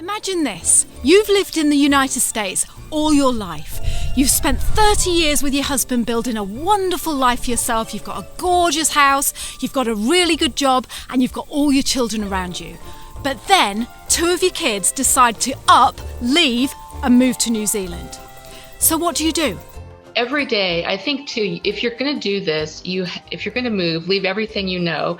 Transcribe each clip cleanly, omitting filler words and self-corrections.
Imagine this. You've lived in the United States all your life. You've spent 30 years with your husband building a wonderful life for yourself. You've got a gorgeous house, you've got a really good job, and you've got all your children around you. But then 2 of your kids decide to leave and move to New Zealand. So what do you do? Every day, I think too, if you're going to do this, if you're going to move, leave everything you know,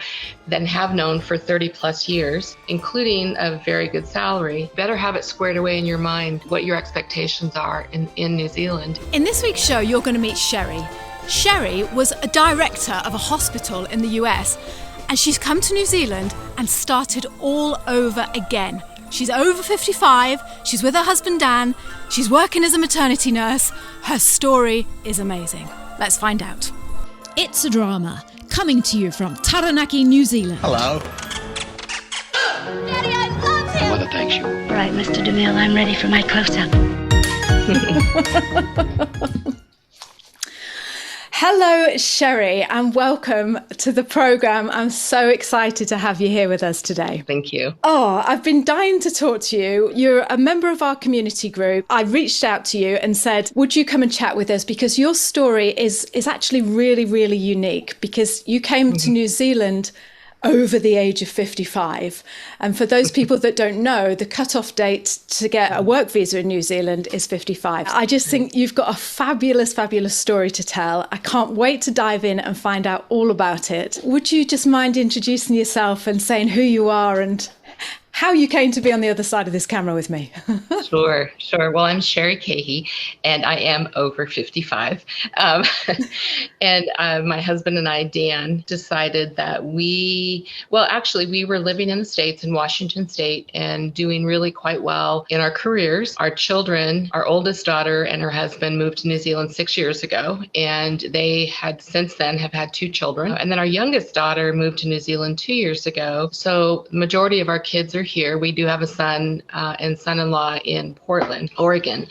then have known for 30 plus years, including a very good salary. Better have it squared away in your mind what your expectations are in New Zealand. In this week's show, you're going to meet Sheri. Sheri was a director of a hospital in the US, and she's come to New Zealand and started all over again. She's over 55, she's with her husband Dan, she's working as a maternity nurse. Her story is amazing. Let's find out. It's a Drama, coming to you from Taranaki, New Zealand. Hello. Daddy, I love him! Mother thanks you. All right, Mr. DeMille, I'm ready for my close-up. Hello, Sheri, and welcome to the programme. I'm so excited to have you here with us today. Thank you. Oh, I've been dying to talk to you. You're a member of our community group. I reached out to you and said, would you come and chat with us? Because your story is actually really, really unique, because you came to New Zealand over the age of 55. And for those people that don't know, the cutoff date to get a work visa in New Zealand is 55. I just think you've got a fabulous, fabulous story to tell. I can't wait to dive in and find out all about it. Would you just mind introducing yourself and saying who you are and how you came to be on the other side of this camera with me? Sure. Well, I'm Sheri Cahey, and I am over 55. And my husband and I, Dan, decided that we were living in the States, in Washington State, and doing really quite well in our careers. Our children, our oldest daughter and her husband moved to New Zealand 6 years ago, and they had since then have had 2 children. And then our youngest daughter moved to New Zealand 2 years ago. So the majority of our kids are here. We do have a son and son-in-law in Portland, Oregon.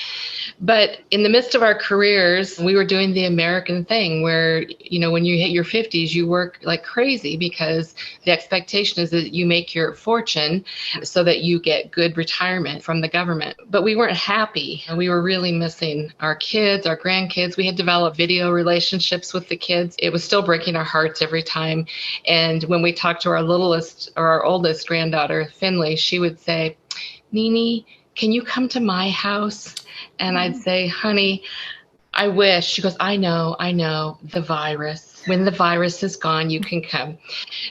But in the midst of our careers, we were doing the American thing where, when you hit your 50s, you work like crazy because the expectation is that you make your fortune so that you get good retirement from the government. But we weren't happy, and we were really missing our kids, our grandkids. We had developed video relationships with the kids. It was still breaking our hearts every time. And when we talked to our oldest granddaughter, Finley, she would say, "Nini, can you come to my house?" And I'd say, "Honey, I wish." She goes, I know, the virus. When the virus is gone, you can come."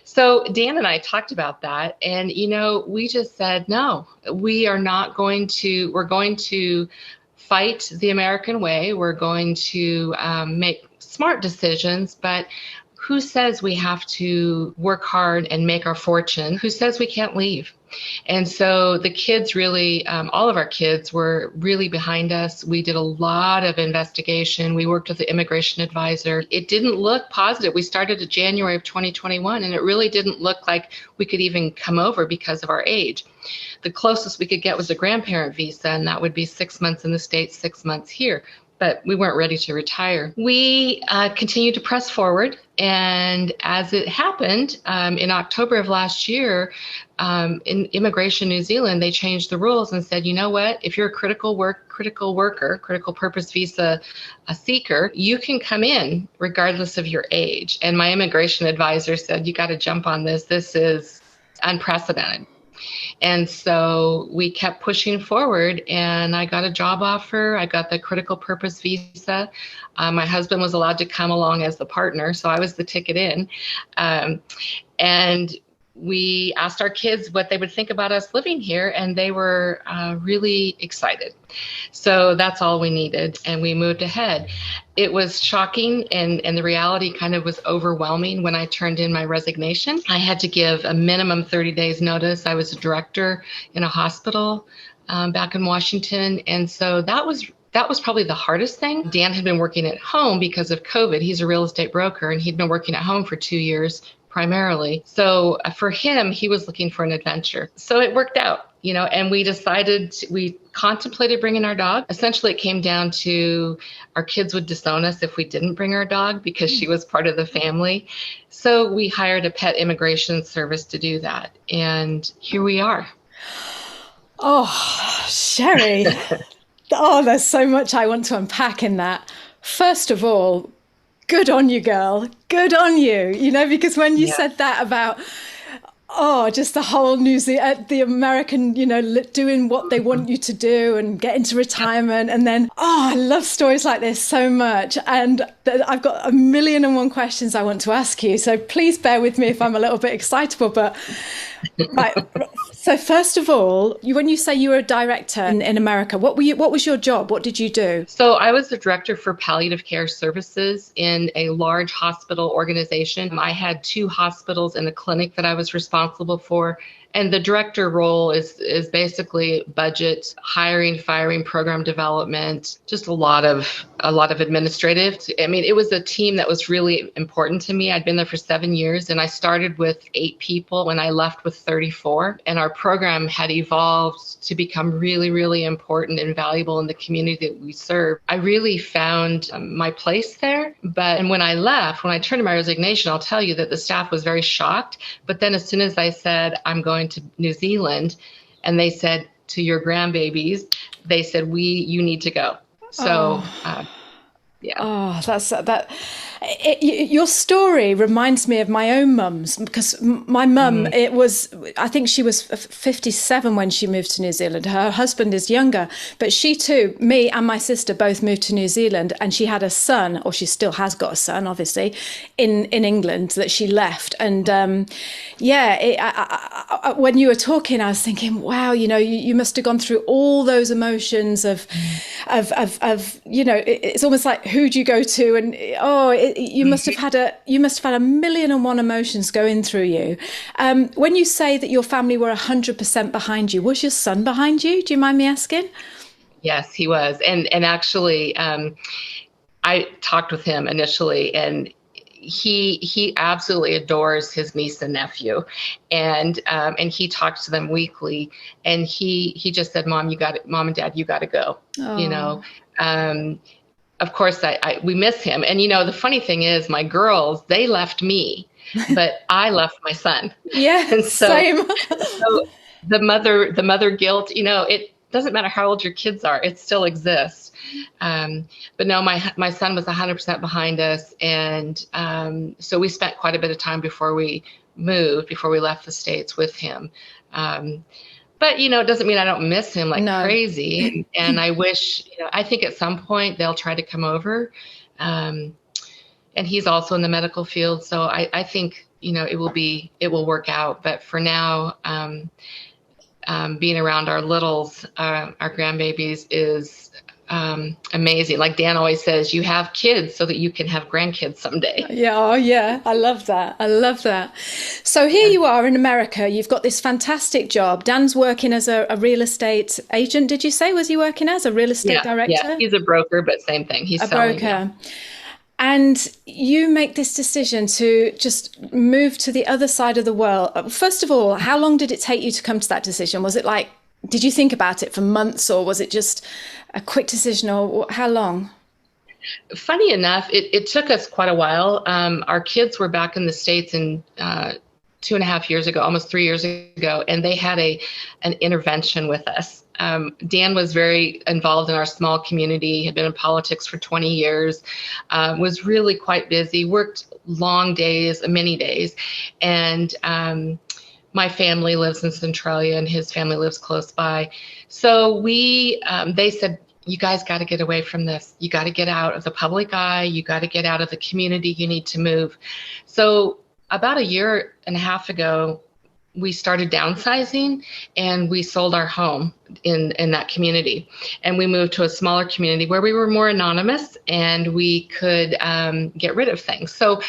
So Dan and I talked about that. And, we just said, no, we're going to fight the American way. We're going to make smart decisions, but who says we have to work hard and make our fortune? Who says we can't leave? And so the kids really, all of our kids were really behind us. We did a lot of investigation. We worked with the immigration advisor. It didn't look positive. We started in January of 2021, and it really didn't look like we could even come over because of our age. The closest we could get was a grandparent visa, and that would be 6 months in the States, 6 months here. But we weren't ready to retire. We continued to press forward. And as it happened, in October of last year, in Immigration New Zealand, they changed the rules and said, you know what, if you're a critical purpose visa seeker, you can come in regardless of your age. And my immigration advisor said, you got to jump on this. This is unprecedented. And so we kept pushing forward, and I got a job offer. I got the critical purpose visa. My husband was allowed to come along as the partner, so I was the ticket in. And we asked our kids what they would think about us living here, and they were really excited. So that's all we needed, and we moved ahead. It was shocking, and the reality kind of was overwhelming when I turned in my resignation. I had to give a minimum 30 days notice. I was a director in a hospital back in Washington, and so that was probably the hardest thing. Dan had been working at home because of COVID. He's a real estate broker, and he'd been working at home for 2 years primarily. So for him, he was looking for an adventure. So it worked out, and we contemplated bringing our dog. Essentially, it came down to our kids would disown us if we didn't bring our dog because she was part of the family. So we hired a pet immigration service to do that. And here we are. Oh, Sheri. Oh, there's so much I want to unpack in that. First of all, good on you, girl. Good on you. Because when you Yeah. said that about, oh, just the whole the American, doing what they want you to do and get into retirement. And then, oh, I love stories like this so much. And I've got a million and one questions I want to ask you. So please bear with me if I'm a little bit excitable. But right. So first of all, when you say you were a director in America, what was your job? What did you do? So I was the director for palliative care services in a large hospital organization. I had 2 hospitals and a clinic that I was responsible for. And the director role is basically budget, hiring, firing, program development, just a lot of administrative. I mean, it was a team that was really important to me. I'd been there for 7 years, and I started with 8 people when I left with 34. And our program had evolved to become really, really important and valuable in the community that we serve. I really found my place there. And when I left, when I turned in my resignation, I'll tell you that the staff was very shocked. But then as soon as I said, I'm going to New Zealand, and they said, to your grandbabies, they said, you need to go. So, yeah. Oh, your story reminds me of my own mum's, because my mum, I think she was 57 when she moved to New Zealand. Her husband is younger, but she too, me and my sister both moved to New Zealand, and she had a son, or she still has got a son, obviously, in England that she left. And when you were talking, I was thinking, wow, you must have gone through all those emotions of it's almost like, who do you go to? And you must have had a million and one emotions going through you. When you say that your family were 100% behind you, was your son behind you? Do you mind me asking? Yes, he was. And actually, I talked with him initially, and he absolutely adores his niece and nephew, and he talks to them weekly, and he just said, Mom and Dad, you got to go. Oh. Of course, we miss him. And, the funny thing is, my girls, they left me, but I left my son. Yeah, and same. So the mother guilt, it doesn't matter how old your kids are, it still exists. But no, my son was 100% behind us. And so we spent quite a bit of time before we left the States with him. But, it doesn't mean I don't miss him like crazy. And I wish, I think at some point they'll try to come over. And he's also in the medical field. So I think, it will work out. But for now, being around our littles, our grandbabies is amazing. Like Dan always says, you have kids so that you can have grandkids someday. Yeah, oh yeah, I love that. So here you are in America. You've got this fantastic job. Dan's working as a real estate agent. Did you say, was he working as a real estate director? Yeah, he's a broker, but same thing. He's a selling, broker. Yeah. And you make this decision to just move to the other side of the world. First of all, how long did it take you to come to that decision? Was it like, did you think about it for months, or was it just a quick decision, or how long? Funny enough, it took us quite a while. Our kids were back in the States in 2.5 years ago, almost 3 years ago, and they had an intervention with us. Dan was very involved in our small community, had been in politics for 20 years, was really quite busy, worked long days, many days. And my family lives in Centralia, and his family lives close by. So they said, you guys got to get away from this. You got to get out of the public eye. You got to get out of the community. You need to move. So about 1.5 years ago, we started downsizing, and we sold our home in that community. And we moved to a smaller community where we were more anonymous, and we could get rid of things. So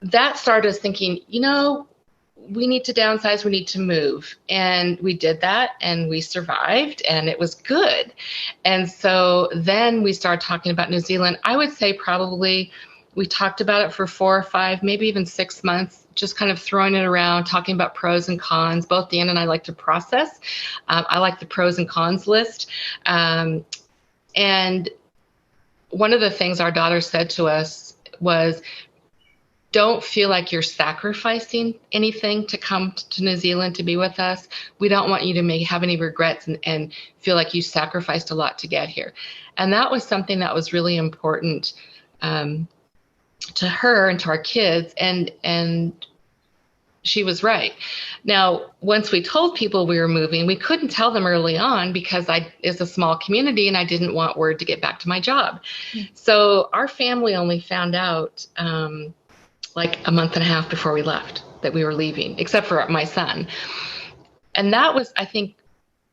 that started us thinking, we need to downsize, we need to move. And we did that, and we survived, and it was good. And so then we started talking about New Zealand. I would say probably we talked about it for 4 or 5, maybe even 6 months, just kind of throwing it around, talking about pros and cons. Both Dan and I like to process. I like the pros and cons list. And one of the things our daughter said to us was, don't feel like you're sacrificing anything to come to New Zealand to be with us. We don't want you to have any regrets and feel like you sacrificed a lot to get here. And that was something that was really important to her and to our kids. And she was right. Now, once we told people we were moving, we couldn't tell them early on because it's a small community and I didn't want word to get back to my job. So our family only found out like a month and a half before we left that we were leaving, except for my son. And that was, I think,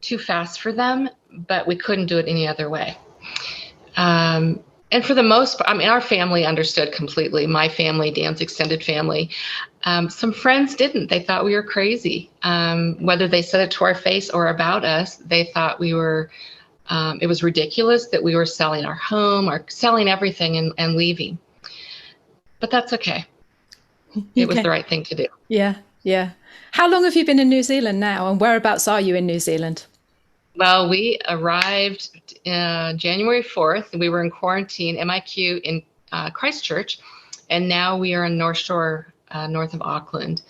too fast for them, but we couldn't do it any other way. And for the most part, I mean, our family understood completely. My family, Dan's extended family. Some friends didn't. They thought we were crazy. Whether they said it to our face or about us, they thought we were, it was ridiculous that we were selling our home or selling everything and leaving. But that's okay. It was the right thing to do. Yeah, yeah. How long have you been in New Zealand now, and whereabouts are you in New Zealand? Well, we arrived January 4th. We were in quarantine, MIQ, in Christchurch, and now we are in North Shore, north of Auckland.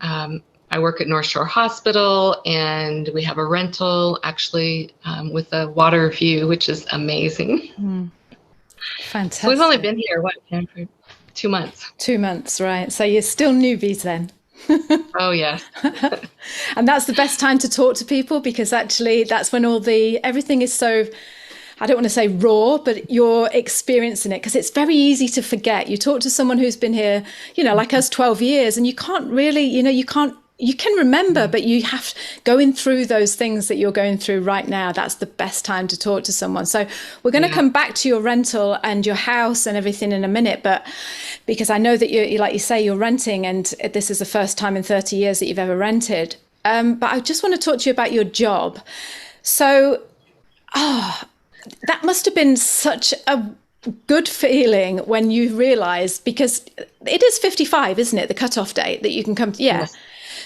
I work at North Shore Hospital, and we have a rental, actually, with a water view, which is amazing. Fantastic. So we've only been here, for 2 months. 2 months, right. So you're still newbies then. Oh, yes. And that's the best time to talk to people, because actually that's when everything is so, I don't want to say raw, but you're experiencing it, because it's very easy to forget. You talk to someone who's been here, like us, 12 years, and you can't really, you can remember, but you have going through those things that you're going through right now. That's the best time to talk to someone. So we're going to come back to your rental and your house and everything in a minute, but because I know that you, like you say, you're renting, and this is the first time in 30 years that you've ever rented. But I just want to talk to you about your job. So, that must have been such a good feeling when you realised, because it is 55, isn't it? The cutoff date that you can come to. Yeah. Yes.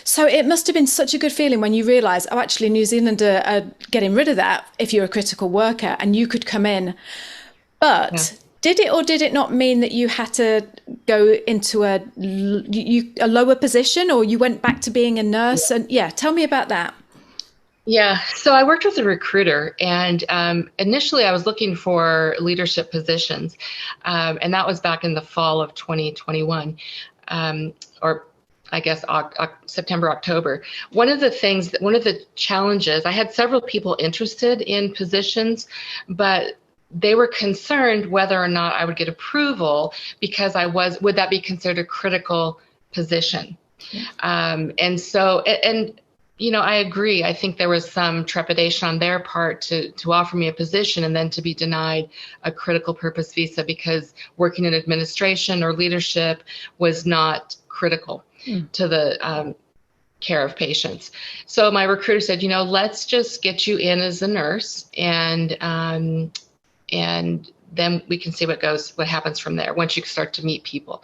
So it must have been such a good feeling when you realise, actually, New Zealand are getting rid of that if you're a critical worker and you could come in. But did it or did it not mean that you had to go into a lower position, or you went back to being a nurse? And tell me about that. Yeah, so I worked with a recruiter, and initially I was looking for leadership positions, and that was back in the fall of 2021, or I guess September, October. One of the challenges, I had several people interested in positions, but they were concerned whether or not I would get approval, because would that be considered a critical position? And so, I agree. I think there was some trepidation on their part to offer me a position and then to be denied a critical purpose visa because working in administration or leadership was not critical to the care of patients. So my recruiter said, let's just get you in as a nurse, and then we can see what happens from there once you start to meet people.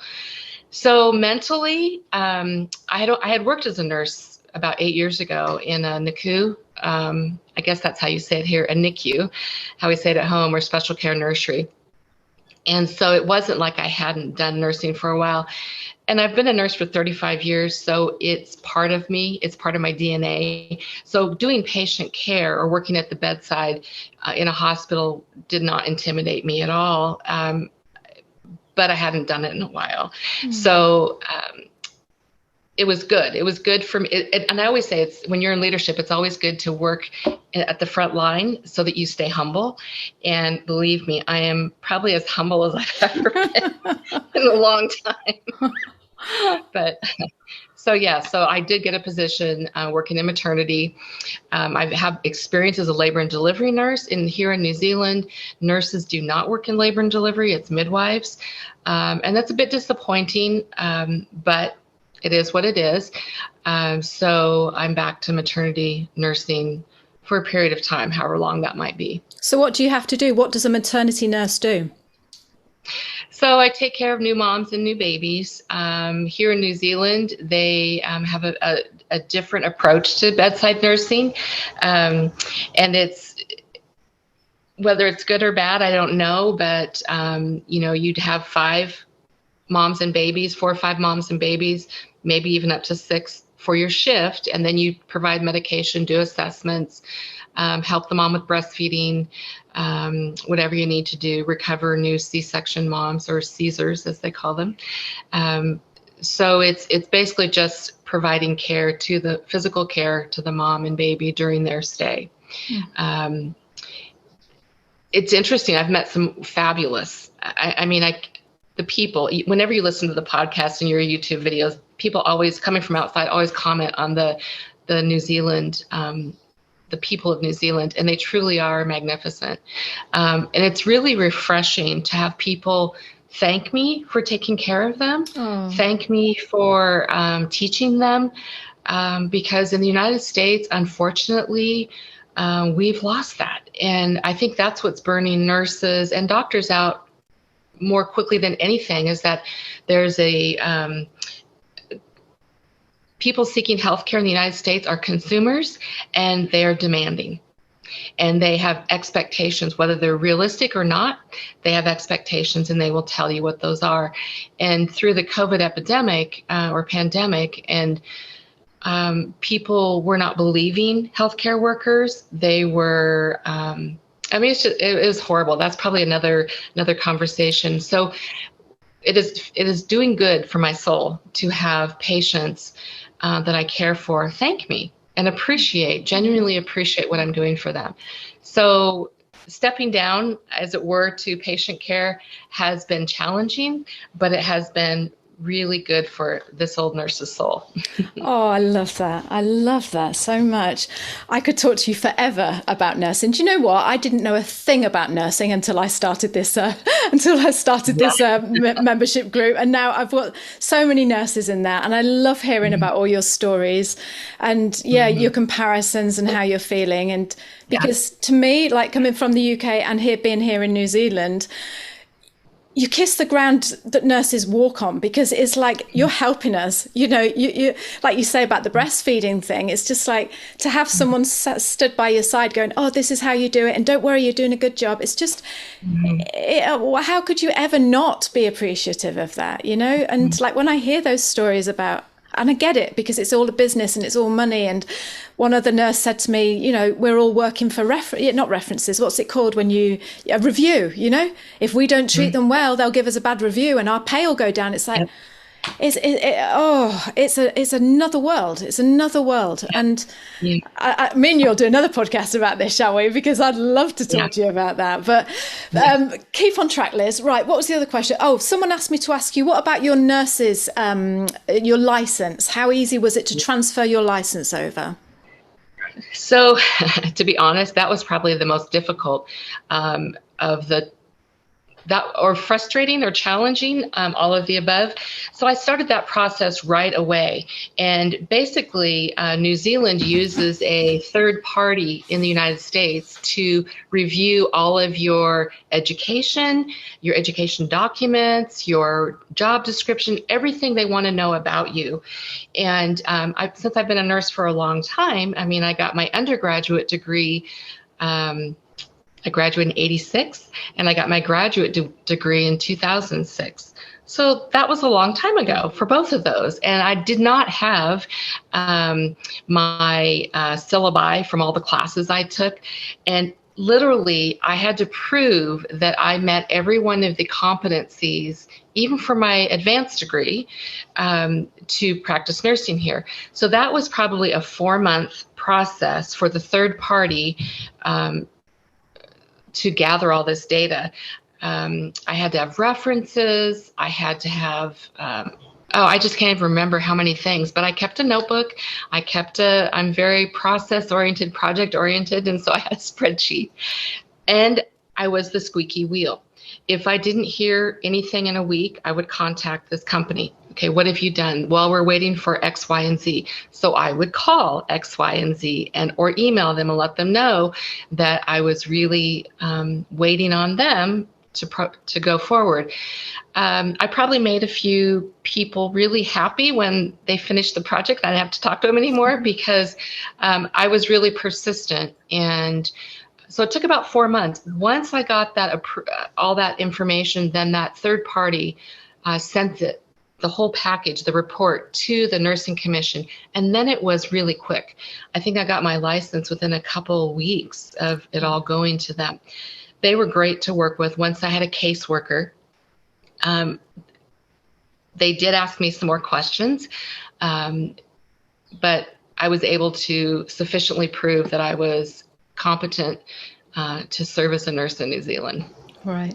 So mentally, I had worked as a nurse about 8 years ago in a NICU. I guess that's how you say it here, a NICU, how we say it at home, or special care nursery. And so it wasn't like I hadn't done nursing for a while. And I've been a nurse for 35 years, so it's part of me. It's part of my DNA. So doing patient care or working at the bedside in a hospital did not intimidate me at all. But I hadn't done it in a while. So it was good. It was good for me. And I always say, when you're in leadership, it's always good to work at the front line so that you stay humble. And believe me, I am probably as humble as I've ever been in a long time. But so I did get a position working in maternity. I have experience as a labor and delivery nurse. Here in New Zealand, nurses do not work in labor and delivery. It's midwives. And that's a bit disappointing, but it is what it is. So I'm back to maternity nursing for a period of time, however long that might be. So what do you have to do? What does a maternity nurse do? So I take care of new moms and new babies. Here in New Zealand, they have a different approach to bedside nursing. And it's, whether it's good or bad, I don't know, but, you'd have 5 moms and babies, 4 or 5 moms and babies, maybe even up to 6 for your shift. And then you provide medication, do assessments, help the mom with breastfeeding, whatever you need to do, recover new C-section moms, or Caesars as they call them. So it's basically just providing care, to the physical care to the mom and baby during their stay. It's interesting. I've met some fabulous, the people, whenever you listen to the podcast and your YouTube videos, people always coming from outside, always comment on the New Zealand, the people of New Zealand, and they truly are magnificent. And it's really refreshing to have people thank me for taking care of them, thank me for teaching them, because in the United States, unfortunately, we've lost that. And I think that's what's burning nurses and doctors out more quickly than anything, is that there's people seeking healthcare in the United States are consumers, and they are demanding. And they have expectations, whether they're realistic or not. They have expectations, and they will tell you what those are. And through the COVID epidemic or pandemic, and people were not believing healthcare workers. They were, it was horrible. That's probably another conversation. So it is doing good for my soul to have patients that I care for thank me and genuinely appreciate what I'm doing for them. So stepping down, as it were, to patient care has been challenging, but it has been really good for this old nurse's soul. Oh, I love that. I love that so much. I could talk to you forever about nursing. Do you know what? I didn't know a thing about nursing until I started this membership group. And now I've got so many nurses in there, and I love hearing about all your stories and your comparisons and how you're feeling. And because to me, like coming from the UK and being here in New Zealand, you kiss the ground that nurses walk on, because it's like you're helping us. You like you say about the breastfeeding thing, it's just like to have someone stood by your side going, oh, this is how you do it, and don't worry, you're doing a good job. It's just, how could you ever not be appreciative of that, And like when I hear those stories about, and I get it, because it's all a business and it's all money. And one other nurse said to me, we're all working for not references. What's it called when a review, If we don't treat them well, they'll give us a bad review and our pay will go down. It's like, it's another world. It's another world. And I mean, you'll do another podcast about this, shall we? Because I'd love to talk to you about that. But keep on track, Liz. Right. What was the other question? Oh, someone asked me to ask you, what about your nurses, your license? How easy was it to transfer your license over? So to be honest, that was probably the most difficult or frustrating or challenging, all of the above. So I started that process right away. And basically, New Zealand uses a third party in the United States to review all of your education documents, your job description, everything they want to know about you. And since I've been a nurse for a long time, I got my undergraduate degree. I graduated in 1986, and I got my graduate degree in 2006. So that was a long time ago for both of those. And I did not have my syllabi from all the classes I took. And literally, I had to prove that I met every one of the competencies, even for my advanced degree, to practice nursing here. So that was probably a 4-month process for the third party to gather all this data. I had to have references. I had to have, I just can't even remember how many things, but I kept a notebook. I'm very process-oriented, project-oriented, and so I had a spreadsheet. And I was the squeaky wheel. If I didn't hear anything in a week, I would contact this company. Okay, what have you done? Well, we're waiting for X, Y, and Z. So I would call X, Y, and Z or email them and let them know that I was really waiting on them to go forward. I probably made a few people really happy when they finished the project. I didn't have to talk to them anymore because I was really persistent. And so it took about 4 months. Once I got that all that information, then that third party sent the whole package, the report, to the nursing commission. And then it was really quick. I think I got my license within a couple of weeks of it all going to them. They were great to work with. Once I had a caseworker, they did ask me some more questions, but I was able to sufficiently prove that I was competent to serve as a nurse in New Zealand. Right.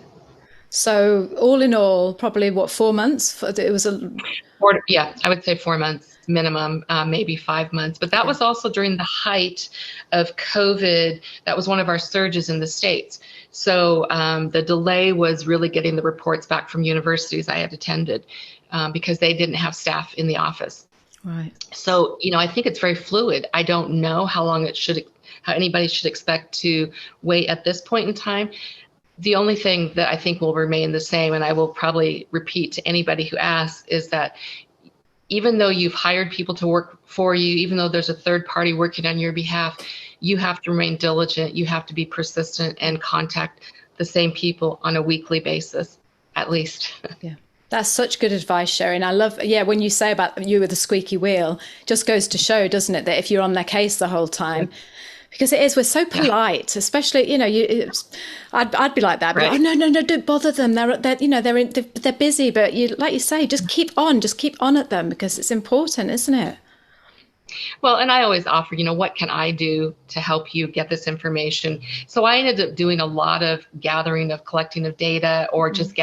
So all in all, probably 4 months? It was I would say 4 months minimum, maybe 5 months. But that was also during the height of COVID. That was one of our surges in the States. So the delay was really getting the reports back from universities I had attended because they didn't have staff in the office. Right. So, I think it's very fluid. I don't know how long how anybody should expect to wait at this point in time. The only thing that I think will remain the same, and I will probably repeat to anybody who asks, is that even though you've hired people to work for you, even though there's a third party working on your behalf, you have to remain diligent. You have to be persistent and contact the same people on a weekly basis, at least. Yeah. That's such good advice, Sheri. And I love, when you say about you with the squeaky wheel, just goes to show, doesn't it, that if you're on their case the whole time, because it is, we're so polite, especially, I'd be like that, but right. oh, no, don't bother them. They're busy, but like you say, just keep on at them because it's important, isn't it? Well, and I always offer, what can I do to help you get this information? So I ended up doing a lot of collecting of data, or just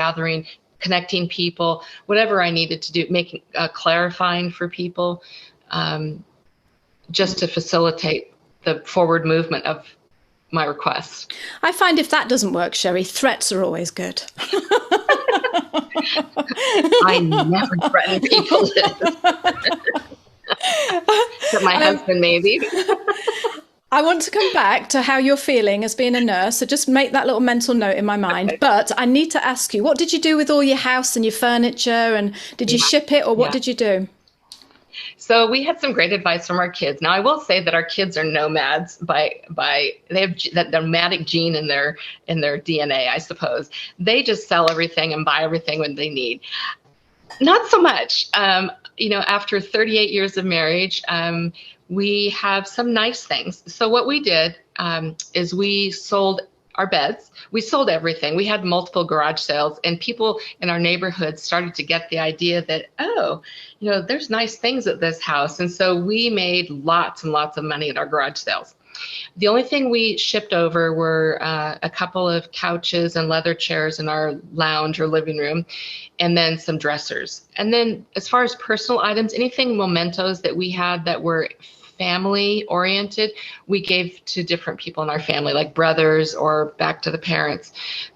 connecting people, whatever I needed to do, making clarifying for people, just to facilitate the forward movement of my requests. I find if that doesn't work, Sheri, threats are always good. I never threaten people. Except my husband, maybe. I want to come back to how you're feeling as being a nurse. So just make that little mental note in my mind. Okay. But I need to ask you, what did you do with all your house and your furniture? And did you ship it, or what did you do? So we had some great advice from our kids. Now, I will say that our kids are nomads they have that nomadic gene in their DNA, I suppose. They just sell everything and buy everything when they need. Not so much. After 38 years of marriage, we have some nice things. So what we did is we sold our beds. We sold everything. We had multiple garage sales, and people in our neighborhood started to get the idea that, there's nice things at this house. And so we made lots and lots of money at our garage sales. The only thing we shipped over were a couple of couches and leather chairs in our lounge or living room, and then some dressers. And then as far as personal items, anything mementos that we had that were family oriented, we gave to different people in our family, like brothers or back to the parents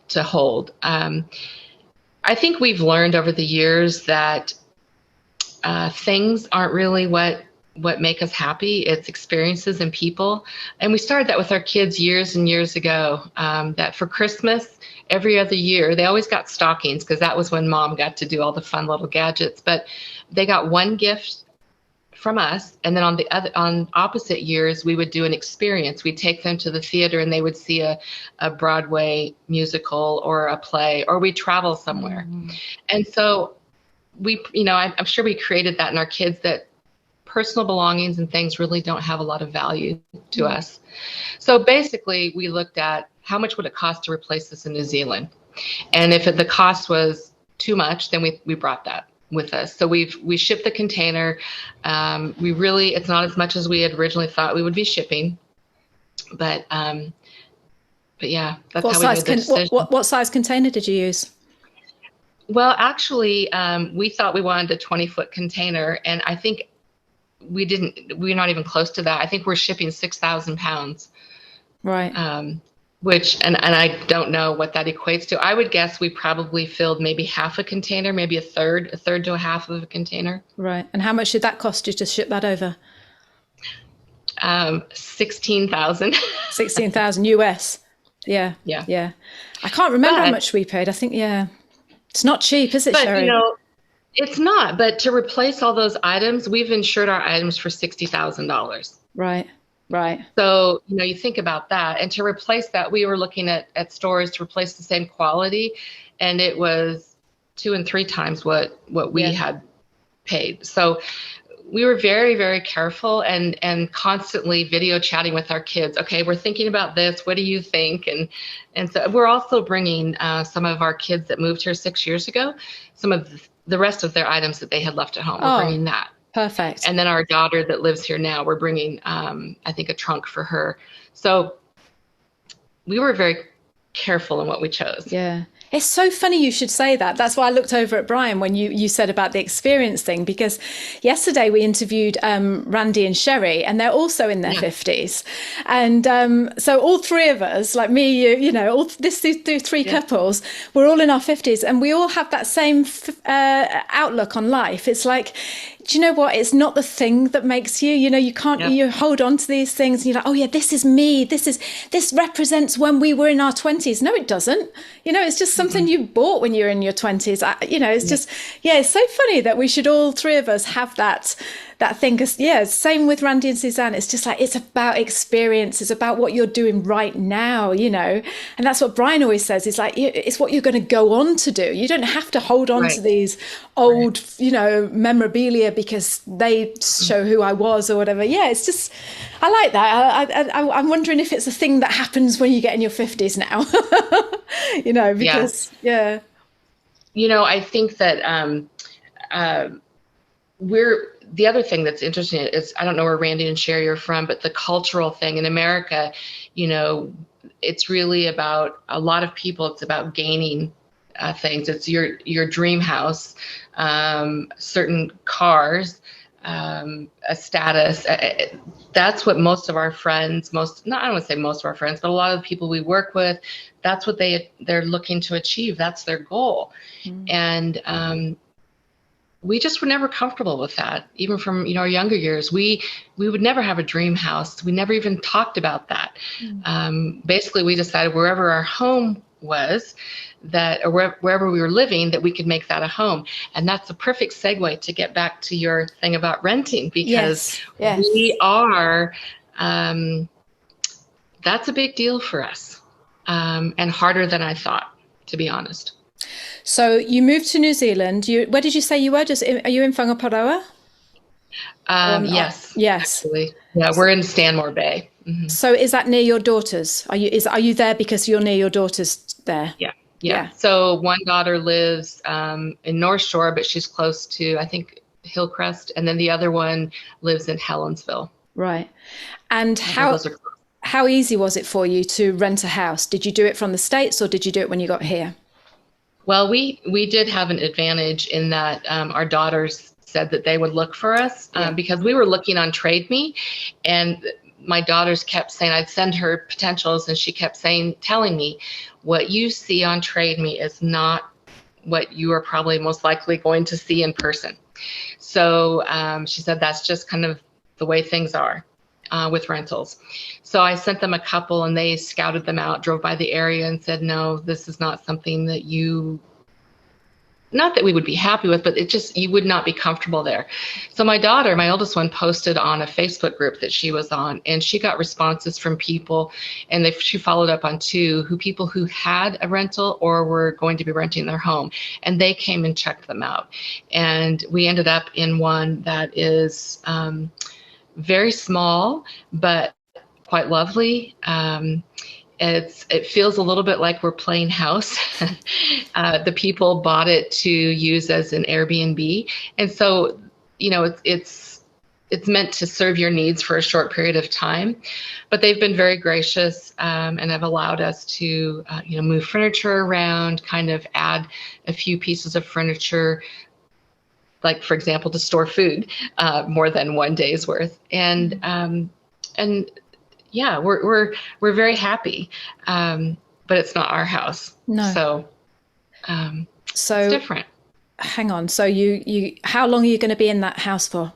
to hold. I think we've learned over the years that things aren't really what make us happy. It's experiences and people. And we started that with our kids years and years ago, that for Christmas, every other year, they always got stockings because that was when mom got to do all the fun little gadgets. But they got one gift from us, and then on opposite years, we would do an experience. We'd take them to the theater, and they would see a Broadway musical or a play, or we'd travel somewhere. Mm-hmm. And so I'm sure we created that in our kids, that personal belongings and things really don't have a lot of value to us. So basically, we looked at how much would it cost to replace this in New Zealand, and if the cost was too much, then we brought that with us. So we shipped the container. It's not as much as we had originally thought we would be shipping, but yeah, that's how we made the decision. What size container did you use? Well, actually, we thought we wanted a 20-foot container, and I think we're not even close to that. I think we're shipping 6,000 pounds. Right. Which, and I don't know what that equates to. I would guess we probably filled maybe half a container, maybe a third to a half of a container. Right. And how much did that cost you to ship that over? 16,000. 16,000 US. Yeah. I can't remember how much we paid. I think, it's not cheap, is it, Sheri? It's not. But to replace all those items, we've insured our items for $60,000. Right. So, you think about that. And to replace that, we were looking at stores to replace the same quality. And it was 2 and 3 times what we had paid. So we were very, very careful and constantly video chatting with our kids. Okay, we're thinking about this. What do you think? And so we're also bringing some of our kids that moved here 6 years ago, some of the rest of their items that they had left at home. We're bringing that. Perfect. And then our daughter that lives here now, we're bringing, I think, a trunk for her. So we were very careful in what we chose. Yeah. It's so funny you should say that. That's why I looked over at Brian when you said about the experience thing, because yesterday we interviewed Randy and Sheri, and they're also in their 50s. And so all three of us, like me, all these three couples, we're all in our 50s, and we all have that same outlook on life. It's like, do you know what? It's not the thing that makes you, you can't, you hold on to these things and you're like, oh yeah, this is me. This represents when we were in our 20s. No, it doesn't. It's just something you bought when you were in your 20s. It's just, it's so funny that we should all three of us have that thing. Cause same with Randy and Suzanne. It's just like, it's about experience. It's about what you're doing right now, and that's what Brian always says. It's like, it's what you're going to go on to do. You don't have to hold on to these old, memorabilia because they show who I was or whatever. Yeah, it's just, I like that. I'm wondering if it's a thing that happens when you get in your 50s now, because, I think that the other thing that's interesting is, I don't know where Randy and Sheri are from, but the cultural thing in America, it's really about a lot of people. It's about gaining things. It's your dream house, certain cars, a status. That's what most of our friends, I don't want to say most of our friends, but a lot of the people we work with, that's what they're looking to achieve. That's their goal. And we just were never comfortable with that. Even from our younger years, we would never have a dream house. We never even talked about that. Basically, we decided wherever our home was, or wherever we were living, that we could make that a home. And that's a perfect segue to get back to your thing about renting, because we are, that's a big deal for us, and harder than I thought, to be honest. So you moved to New Zealand. Where did you say you were? Are you in Whangaparoa? Yes. Yes. Actually. Yeah, we're in Stanmore Bay. Mm-hmm. So is that near your daughters? Are you there because you're near your daughters there? Yeah. So one daughter lives in North Shore, but she's close to, I think, Hillcrest, and then the other one lives in Helensville. Right. And how easy was it for you to rent a house? Did you do it from the States, or did you do it when you got here? Well, we did have an advantage in that our daughters said that they would look for us because we were looking on Trade Me, and my daughters kept saying, I'd send her potentials, and she kept telling me, what you see on Trade Me is not what you are probably most likely going to see in person. So she said that's just kind of the way things are with rentals. So I sent them a couple, and they scouted them out, drove by the area, and said, no, this is not something that not that we would be happy with, but you would not be comfortable there. So my daughter, my oldest one, posted on a Facebook group that she was on, and she got responses from people, and she followed up on people who had a rental or were going to be renting their home, and they came and checked them out. And we ended up in one that is very small, but quite lovely. It feels a little bit like we're playing house. The people bought it to use as an Airbnb. And so, it's meant to serve your needs for a short period of time, but they've been very gracious and have allowed us to, move furniture around, kind of add a few pieces of furniture, like, for example, to store food more than one day's worth. And yeah, we're very happy, but it's not our house. No. So it's different. Hang on. So how long are you going to be in that house for?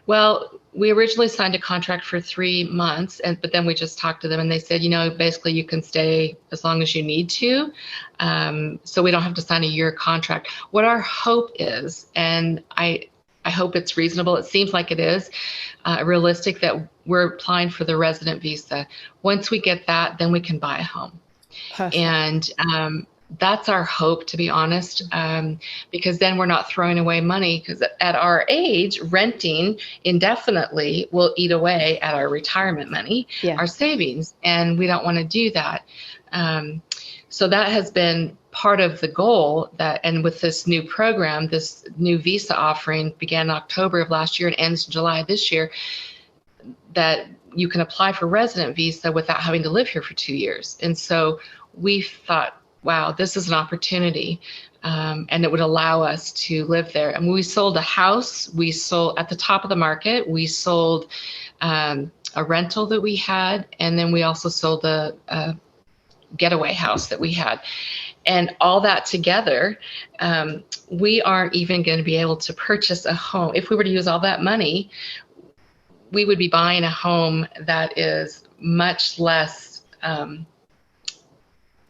Well, we originally signed a contract for 3 months, but then we just talked to them, and they said, basically you can stay as long as you need to. So we don't have to sign a year contract. What our hope is, and I hope it's reasonable. It seems like it is realistic, that we're applying for the resident visa. Once we get that, then we can buy a home. Perfect. And that's our hope, to be honest, because then we're not throwing away money, because at our age, renting indefinitely will eat away at our retirement money, our savings, and we don't want to do that. So that has been part of the goal, and with this new program, this new visa offering began in October of last year and ends in July this year, that you can apply for resident visa without having to live here for 2 years. And so we thought, wow, this is an opportunity, and it would allow us to live there. And we sold a house. We sold at the top of the market. We sold a rental that we had, and then we also sold a getaway house that we had. And all that together, we aren't even going to be able to purchase a home. If we were to use all that money, we would be buying a home that is much less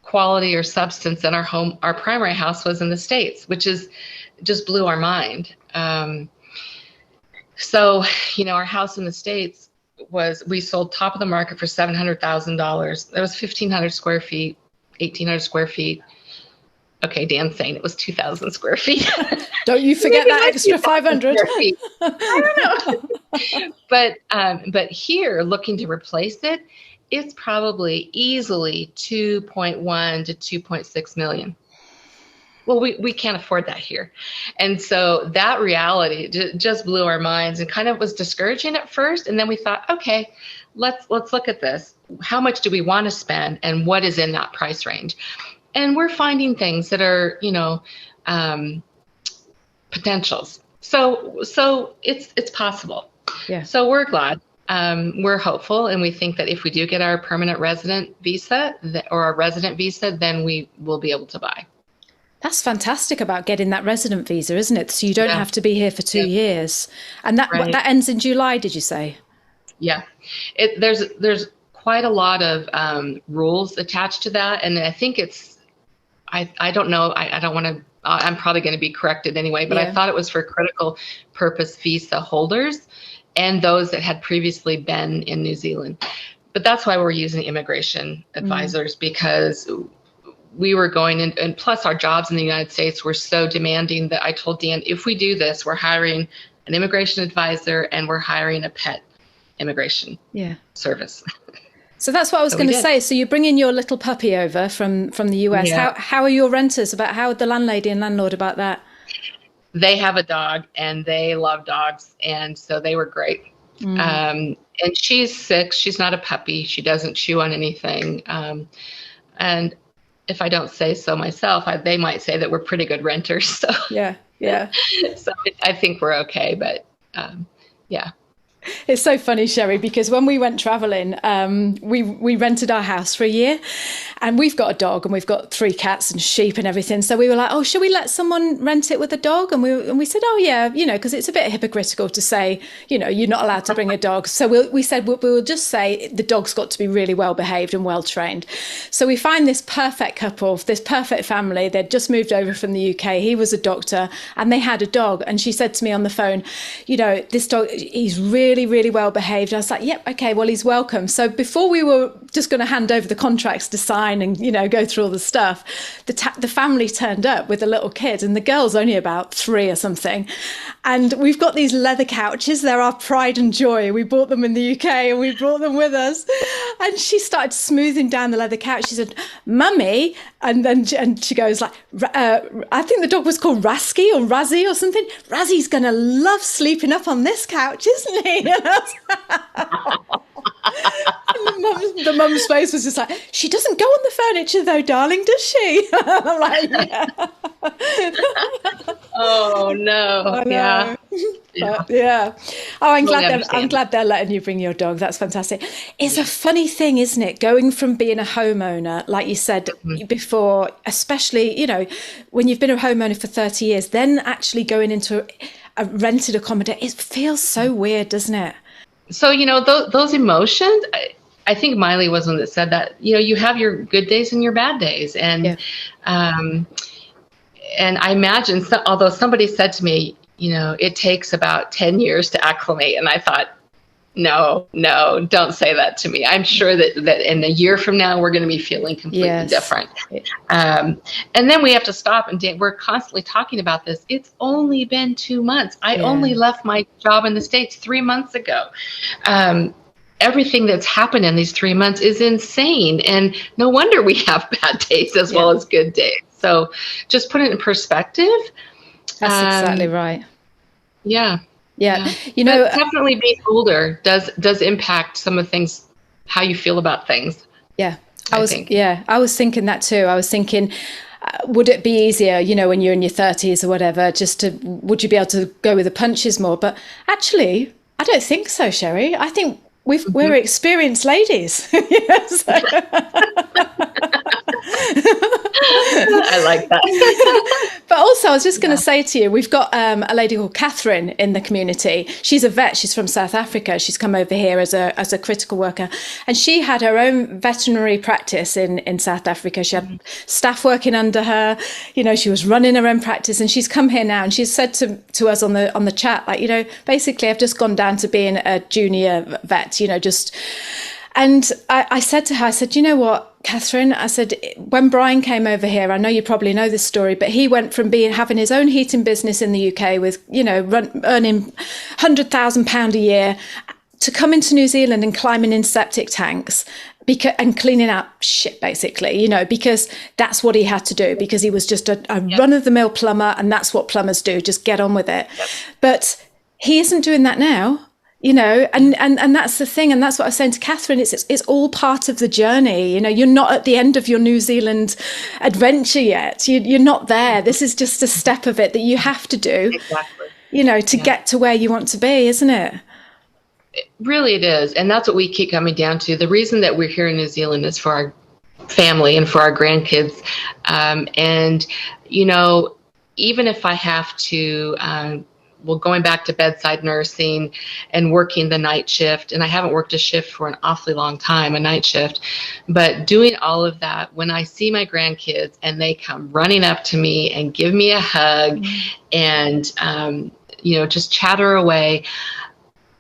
quality or substance than our primary house was in the States, which just blew our mind. So, our house in the States we sold top of the market for $700,000. That was 1,500 square feet, 1,800 square feet. Okay, Dan's saying it was 2,000 square feet. Don't you forget that extra 500. I don't know. But here, looking to replace it, it's probably easily 2.1 to 2.6 million. Well, we can't afford that here. And so that reality just blew our minds and kind of was discouraging at first. And then we thought, okay, let's look at this. How much do we want to spend, and what is in that price range? And we're finding things that are, potentials. So it's possible. Yeah. So we're glad. We're hopeful, and we think that if we do get our permanent resident visa or our resident visa, then we will be able to buy. That's fantastic about getting that resident visa, isn't it? So you don't have to be here for 2 years. And that ends in July, did you say? Yeah. There's quite a lot of rules attached to that. And I think I don't know, I don't want to, I'm probably going to be corrected anyway, but I thought it was for critical purpose visa holders and those that had previously been in New Zealand. But that's why we're using immigration advisors, because we were going in, and plus our jobs in the United States were so demanding that I told Dan, if we do this, we're hiring an immigration advisor and we're hiring a pet immigration service. So that's what I was going to say. So you're bringing your little puppy over from the US. Yeah. How are your renters how are the landlady and landlord about that? They have a dog and they love dogs. And so they were great. And she's 6. She's not a puppy. She doesn't chew on anything. And if I don't say so myself, they might say that we're pretty good renters. So yeah. So I think we're okay, but yeah. It's so funny, Sheri, because when we went traveling, we rented our house for a year, and we've got a dog and we've got 3 cats and sheep and everything. So we were like, oh, should we let someone rent it with a dog? And we said, oh yeah, because it's a bit hypocritical to say, you're not allowed to bring a dog. So we said we'll just say the dog's got to be really well behaved and well trained. So we find this perfect couple, this perfect family. They'd just moved over from the UK. He was a doctor and they had a dog. And she said to me on the phone, this dog, he's really, really well behaved. I was like, yep, okay, well, he's welcome. So before we were just going to hand over the contracts to sign and, go through all the stuff, the family turned up with a little kid, and the girl's only about 3 or something. And we've got these leather couches. They're our pride and joy. We bought them in the UK and we brought them with us. And she started smoothing down the leather couch. She said, Mummy, and she goes like, I think the dog was called Rasky or Razzie or something. Razzie's going to love sleeping up on this couch, isn't he? And the mum's face was just like, she doesn't go on the furniture though, darling, does she? I'm like, yeah. Oh no. Yeah. But, yeah. Oh, I'm glad they're letting you bring your dog. That's fantastic. It's a funny thing, isn't it? Going from being a homeowner, like you said before, especially, when you've been a homeowner for 30 years, then actually going into a rented accommodation, it feels so weird, doesn't it? So, those emotions, I think Miley was one that said that, you have your good days and your bad days. And, and I imagine, although somebody said to me, it takes about 10 years to acclimate. And I thought, No, no, don't say that to me. I'm sure that in a year from now, we're going to be feeling completely different. And then we have to stop, and we're constantly talking about this. It's only been 2 months. I only left my job in the States 3 months ago. Everything that's happened in these 3 months is insane. And no wonder we have bad days as well as good days. So just put it in perspective. That's exactly right. Yeah. Yeah. But definitely being older does impact some of the things, how you feel about things. Yeah. I was thinking that too. I was thinking, would it be easier, when you're in your 30s or whatever, would you be able to go with the punches more? But actually, I don't think so, Sheri. I think we're experienced ladies. I like that. But also, I was just going to say to you, we've got a lady called Catherine in the community. She's a vet. She's from South Africa. She's come over here as a critical worker. And she had her own veterinary practice in South Africa. She had staff working under her. She was running her own practice. And she's come here now. And she's said to us on the chat, like, basically, I've just gone down to being a junior vet, And I said to her, I said, you know what, Catherine, I said, when Brian came over here, I know you probably know this story, but he went from having his own heating business in the UK with, earning £100,000 a year to coming to New Zealand and climbing in septic tanks and cleaning up shit, basically, because that's what he had to do, because he was just a run-of-the-mill plumber, and that's what plumbers do, just get on with it. Yep. But he isn't doing that now. And that's the thing. And that's what I was saying to Catherine. It's all part of the journey. You're not at the end of your New Zealand adventure yet. You're not there. This is just a step of it that you have to do, to get to where you want to be, isn't it? Really, it is. And that's what we keep coming down to. The reason that we're here in New Zealand is for our family and for our grandkids. And, even if I have to, going back to bedside nursing and working the night shift. And I haven't worked a shift for an awfully long time, a night shift. But doing all of that, when I see my grandkids and they come running up to me and give me a hug and, just chatter away,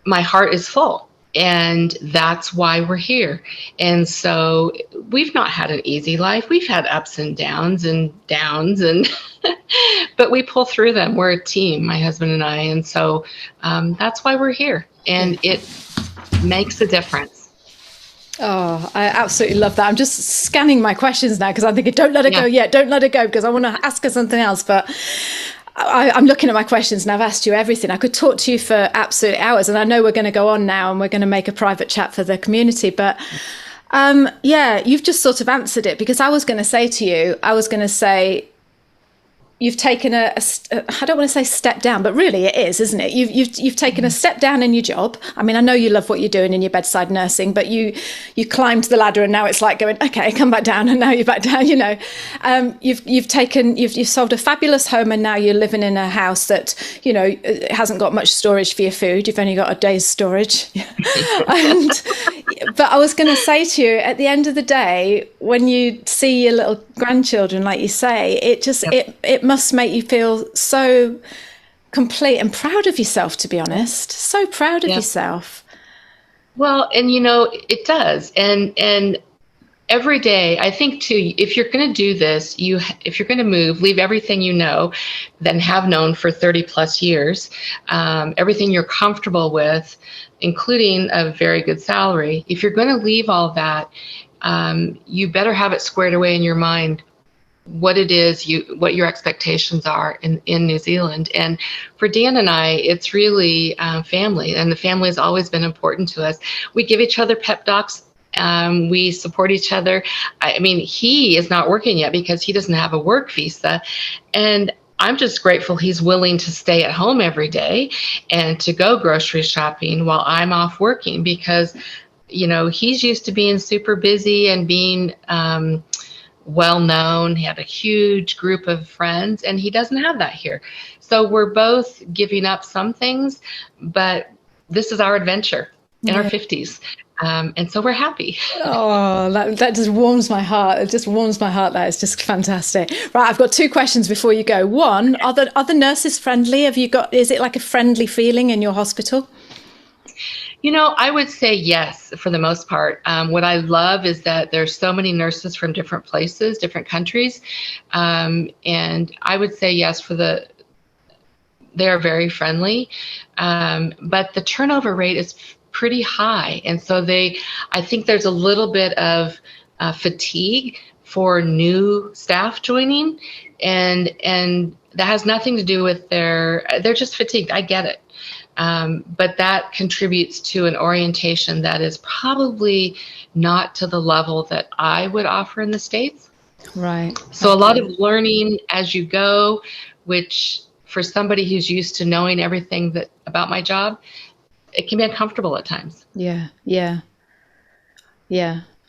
my heart is full. And that's why we're here. And so we've not had an easy life. We've had ups and downs, but we pull through them. We're a team, my husband and I. And so that's why we're here. And it makes a difference. Oh, I absolutely love that. I'm just scanning my questions now because I'm thinking, don't let it go yet. Don't let it go, because I want to ask her something else. But I'm looking at my questions and I've asked you everything. I could talk to you for absolute hours, and I know we're going to go on now and we're going to make a private chat for the community. But you've just sort of answered it, because I was going to say, you've taken I don't want to say step down, but really it is, isn't it? You've taken a step down in your job. I mean, I know you love what you're doing in your bedside nursing, but you climbed the ladder and now it's like going, okay, come back down, and now you're back down. You've sold a fabulous home, and now you're living in a house that it hasn't got much storage for your food. You've only got a day's storage. But I was going to say to you, at the end of the day, when you see your little grandchildren, like you say, it must make you feel so complete and proud of yourself, to be honest. So proud of yourself. Well, and it does. And every day, I think too, if you're going to do this, if you're going to move, leave everything then have known for 30 plus years, everything you're comfortable with, including a very good salary. If you're going to leave all that, you better have it squared away in your mind what it is what your expectations are in New Zealand. And for Dan and I, it's really family, and the family has always been important to us. We give each other pep talks. We support each other. I mean, he is not working yet because he doesn't have a work visa, and I'm just grateful he's willing to stay at home every day and to go grocery shopping while I'm off working, because he's used to being super busy and being well known. He had a huge group of friends, and he doesn't have that here. So we're both giving up some things, but this is our adventure in our 50s. And so we're happy. Oh, that just warms my heart. It just warms my heart. That is just fantastic. Right, I've got two questions before you go. One, are the nurses friendly? Is it like a friendly feeling in your hospital? I would say yes, for the most part. What I love is that there's so many nurses from different places, different countries. And I would say yes they are very friendly. But the turnover rate is pretty high. And so I think there's a little bit of fatigue for new staff joining. And that has nothing to do with they're just fatigued. I get it. But that contributes to an orientation that is probably not to the level that I would offer in the States. Right. So a lot of learning as you go, which for somebody who's used to knowing everything about my job, it can be uncomfortable at times. Yeah.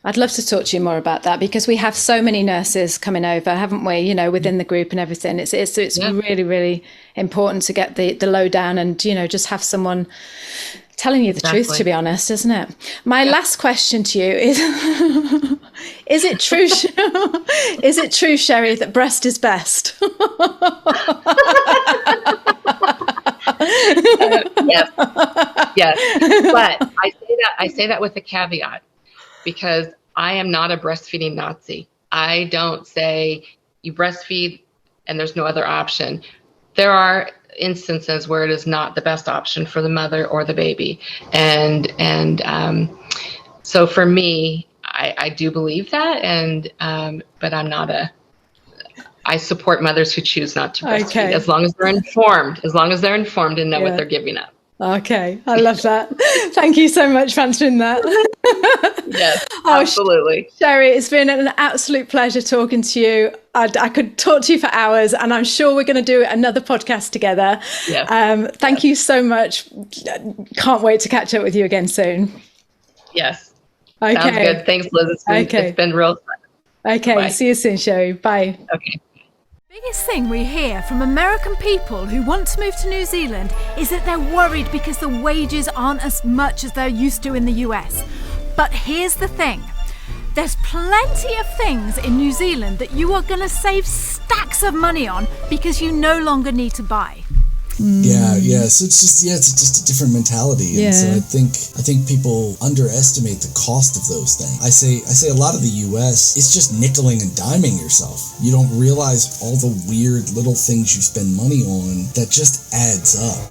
I'd love to talk to you more about that, because we have so many nurses coming over, haven't we? Within the group and everything. It's really, really important to get the lowdown and, just have someone telling you the truth, to be honest, isn't it? My last question to you is, is it true, Sheri, that breast is best? Yes. But I say that with a caveat, because I am not a breastfeeding Nazi. I don't say you breastfeed and there's no other option. There are instances where it is not the best option for the mother or the baby. And so for me, I do believe that. But I support mothers who choose not to breastfeed, as long as they're informed and know what they're giving up. Okay, I love that. Thank you so much for answering that. Yes, absolutely. Sheri, it's been an absolute pleasure talking to you. I could talk to you for hours, and I'm sure we're going to do another podcast together. Yes. Thank you so much. Can't wait to catch up with you again soon. Yes. Okay. Sounds good. Thanks, Liz. It's been real fun. Okay, bye. See you soon, Sheri. Bye. Okay. Biggest thing we hear from American people who want to move to New Zealand is that they're worried because the wages aren't as much as they're used to in the US. But here's the thing. There's plenty of things in New Zealand that you are going to save stacks of money on because you no longer need to buy. Yeah. So it's just a different mentality. And so I think people underestimate the cost of those things. I say a lot of the US, it's just nickeling and diming yourself. You don't realize all the weird little things you spend money on that just adds up.